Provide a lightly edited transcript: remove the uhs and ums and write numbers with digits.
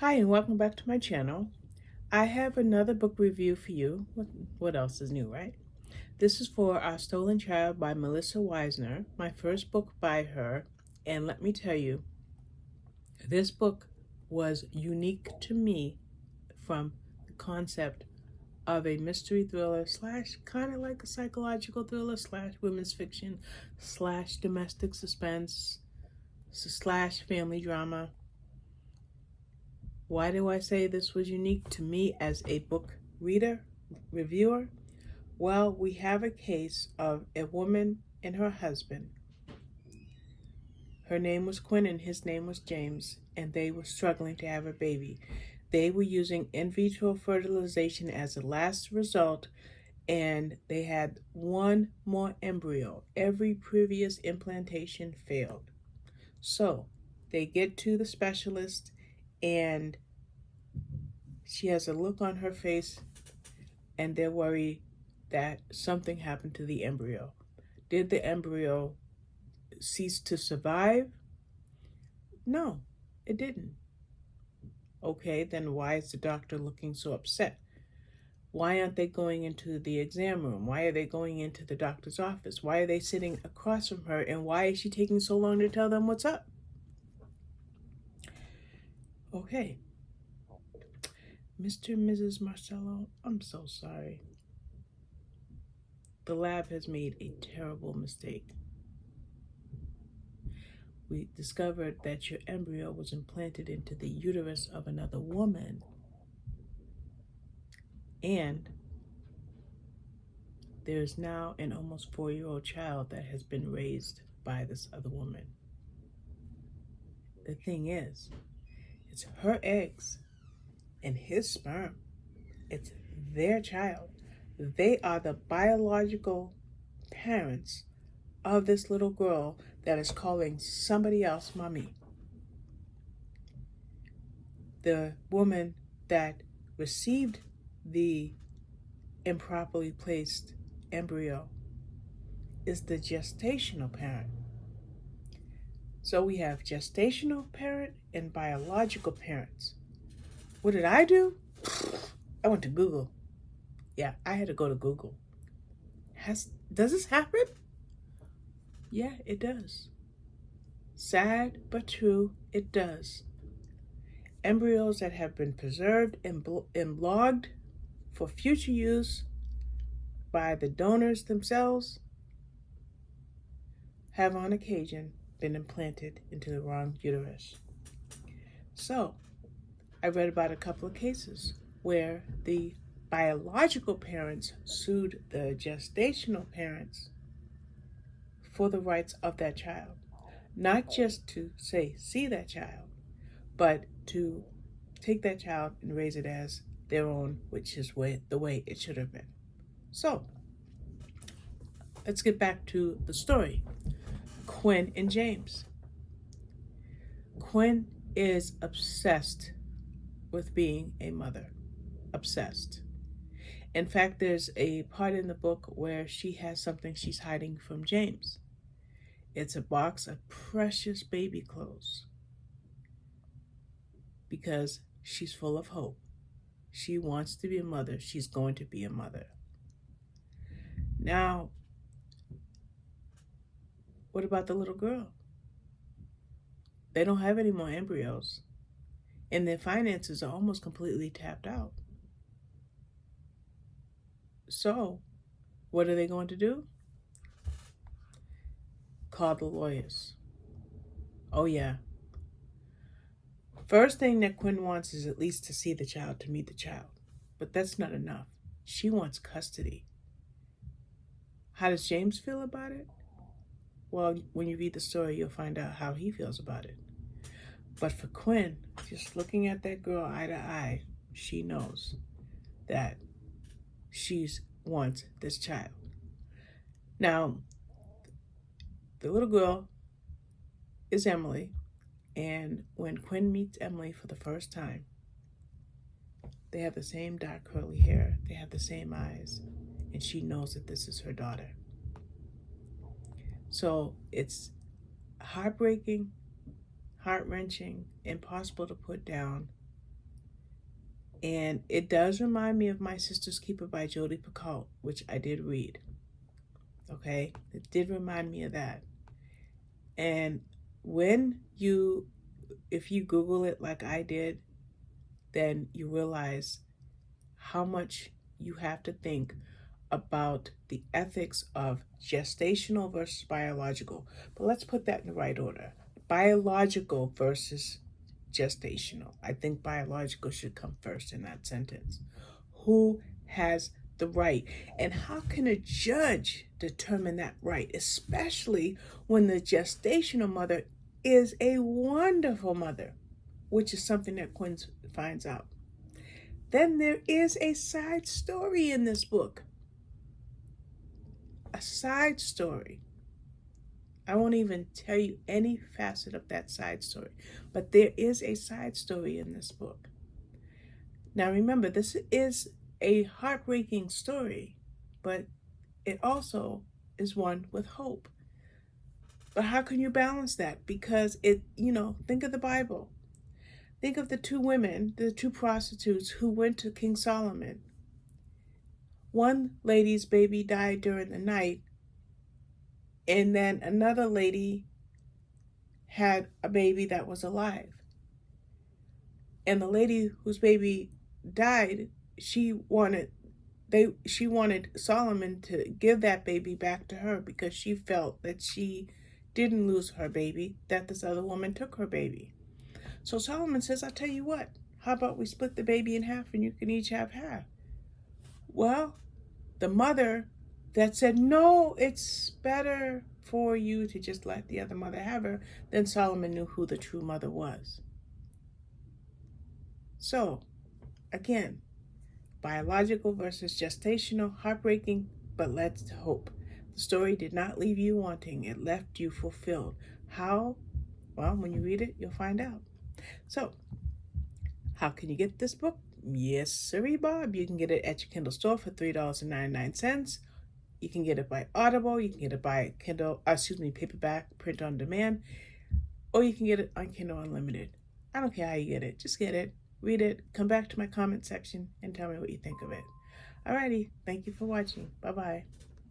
Hi, and welcome back to my channel. I have another book review for you. What else is new, right? This is for Our Stolen Child by Melissa Wiesner, my first book by her. And let me tell you, this book was unique to me from the concept of a mystery thriller slash kind of like a psychological thriller slash women's fiction slash domestic suspense slash family drama. Why do I say this was unique to me as a book reader, reviewer? Well, we have a case of a woman and her husband. Her name was Quinn and his name was James, and they were struggling to have a baby. They were using in vitro fertilization as a last result, and they had one more embryo. Every previous implantation failed. So they get to the specialist, and she has a look on her face, and they're worried that something happened to the embryo. Did the embryo cease to survive? No, it didn't. Okay, then why is the doctor looking so upset? Why aren't they going into the exam room? Why are they going into the doctor's office? Why are they sitting across from her? And why is she taking so long to tell them what's up? Okay, Mr. and Mrs. Marcello, I'm so sorry. The lab has made a terrible mistake. We discovered that your embryo was implanted into the uterus of another woman. And there's now an almost 4-year-old child that has been raised by this other woman. The thing is, it's her eggs and his sperm. It's their child. They are the biological parents of this little girl that is calling somebody else mommy. The woman that received the improperly placed embryo is the gestational parent. So we have gestational parent and biological parents. What did I do? I went to Google. Yeah, I had to go to Google. Does this happen? Yeah, it does. Sad but true, it does. Embryos that have been preserved and logged for future use by the donors themselves have on occasion been implanted into the wrong uterus. So, I read about a couple of cases where the biological parents sued the gestational parents for the rights of that child. Not just to say, see that child, but to take that child and raise it as their own, which is the way it should have been. So, let's get back to the story. Quinn and James. Quinn is obsessed with being a mother. Obsessed. In fact, there's a part in the book where she has something she's hiding from James. It's a box of precious baby clothes because she's full of hope. She wants to be a mother. She's going to be a mother. Now, what about the little girl? They don't have any more embryos, and their finances are almost completely tapped out. So, what are they going to do? Call the lawyers. Oh, yeah. First thing that Quinn wants is at least to see the child, to meet the child. But that's not enough. She wants custody. How does James feel about it? Well, when you read the story, you'll find out how he feels about it. But for Quinn, just looking at that girl eye to eye, she knows that she wants this child. Now, the little girl is Emily, and when Quinn meets Emily for the first time, they have the same dark curly hair, they have the same eyes, and she knows that this is her daughter. So it's heartbreaking, heart-wrenching, impossible to put down, And it does remind me of My Sister's Keeper by Jodi Picoult, which I did read. Okay? It did remind me of that. And if you Google it like I did, then you realize how much you have to think about the ethics of gestational versus biological. But let's put that in the right order. Biological versus gestational. I think biological should come first in that sentence. Who has the right? And how can a judge determine that right, especially when the gestational mother is a wonderful mother, which is something that Quinn finds out. Then there is a side story in this book. A side story. I won't even tell you any facet of that side story, but there is a side story in this book. Now remember, this is a heartbreaking story, but it also is one with hope. But how can you balance that? Because think of the Bible. Think of the two women, the two prostitutes who went to King Solomon. One lady's baby died during the night, and then another lady had a baby that was alive. And the lady whose baby died, she wanted Solomon to give that baby back to her because she felt that she didn't lose her baby, that this other woman took her baby. So Solomon says, I'll tell you what, how about we split the baby in half and you can each have half? Well, the mother that said, no, it's better for you to just let the other mother have her, then Solomon knew who the true mother was. So, again, biological versus gestational, heartbreaking, but let's hope. The story did not leave you wanting. It left you fulfilled. How? Well, when you read it, you'll find out. So, how can you get this book? Yes, sirree, Bob. You can get it at your Kindle store for $3.99. You can get it by Audible. You can get it by paperback, print on demand, or you can get it on Kindle Unlimited. I don't care how you get it. Just get it, read it, come back to my comment section, and tell me what you think of it. Alrighty, thank you for watching. Bye-bye.